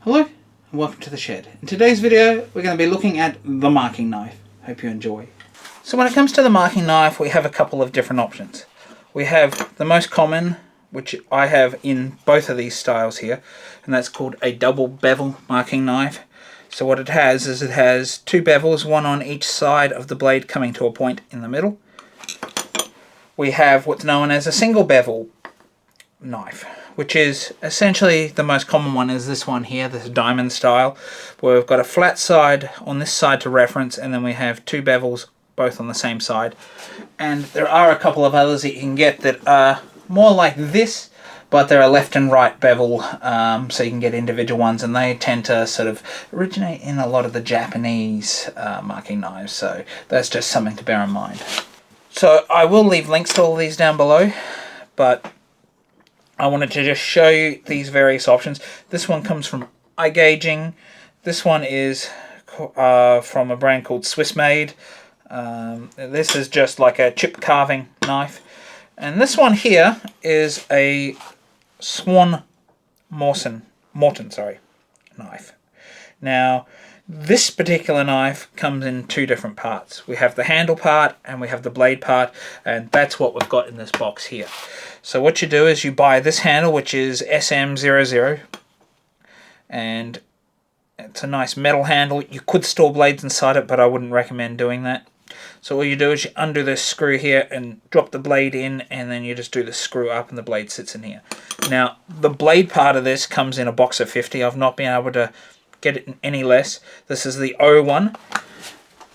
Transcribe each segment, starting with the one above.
Hello and welcome to the shed. In today's video we're going to be looking at the marking knife. Hope you enjoy. So when it comes to the marking knife, we have a couple of different options. We have the most common, which I have in both of these styles here, and that's called a double bevel marking knife. So what it has is it has two bevels, one on each side of the blade coming to a point in the middle. We have what's known as a single bevel knife, which is essentially the most common one is this one here, this diamond style, where we've got a flat side on this side to reference, and then we have two bevels both on the same side. And there are a couple of others that you can get that are more like this, but they're a left and right bevel, so you can get individual ones, and they tend to sort of originate in a lot of the Japanese marking knives, so that's just something to bear in mind. So I will leave links to all these down below, but I wanted to just show you these various options. This one comes from Eye Gauging. This one is from a brand called Swiss Made. This is just like a chip carving knife. And this one here is a Swan Morrison knife. Now, this particular knife comes in two different parts. We have the handle part and we have the blade part, and that's what we've got in this box here. So what you do is you buy this handle, which is SM00, and it's a nice metal handle. You could store blades inside it, but I wouldn't recommend doing that. So all you do is you undo this screw here and drop the blade in, and then you just do the screw up and the blade sits in here. Now, the blade part of this comes in a box of 50. I've not been able to get it in any less. This is the O one,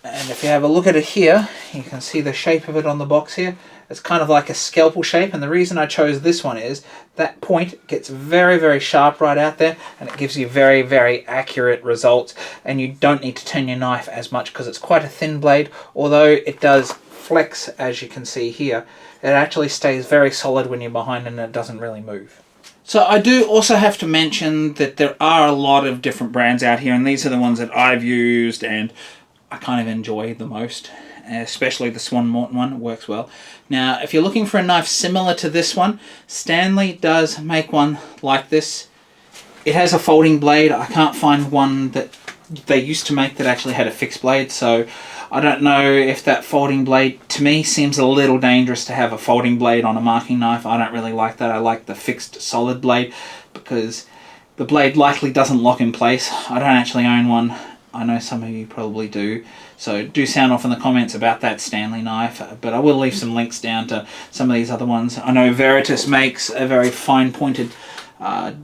and if you have a look at it here, you can see the shape of it on the box here. It's kind of like a scalpel shape, and the reason I chose this one is that point gets very, very sharp right out there, and it gives you very, very accurate results, and you don't need to turn your knife as much because it's quite a thin blade. Although it does flex, as you can see here, it actually stays very solid when you're behind and it doesn't really move. So I do also have to mention that there are a lot of different brands out here, and these are the ones that I've used and I kind of enjoy the most, especially the Swan Morton one. It works well. Now, if you're looking for a knife similar to this one, Stanley does make one like this. It has a folding blade. I can't find one that they used to make that actually had a fixed blade, so I don't know if that folding blade, to me, seems a little dangerous to have a folding blade on a marking knife. I don't really like that. I like the fixed solid blade because the blade likely doesn't lock in place. I don't actually own one. I know some of you probably do, so do sound off in the comments about that Stanley knife, but I will leave some links down to some of these other ones. I know Veritas makes a very fine pointed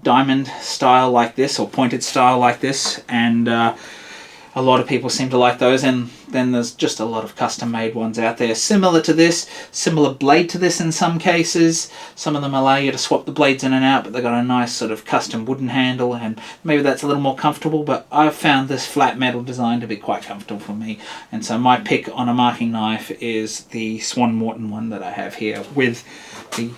diamond style like this, or pointed style like this, and a lot of people seem to like those, and then there's just a lot of custom made ones out there similar to this, similar blade to this in some cases. Some of them allow you to swap the blades in and out, but they've got a nice sort of custom wooden handle, and maybe that's a little more comfortable, but I've found this flat metal design to be quite comfortable for me, and so my pick on a marking knife is the Swan Morton one that I have here with the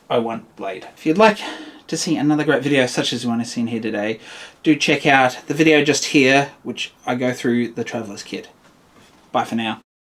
O1 blade. If you'd like to see another great video such as the one I've seen here today, do check out the video just here, which I go through the Traveler's Kit. Bye for now.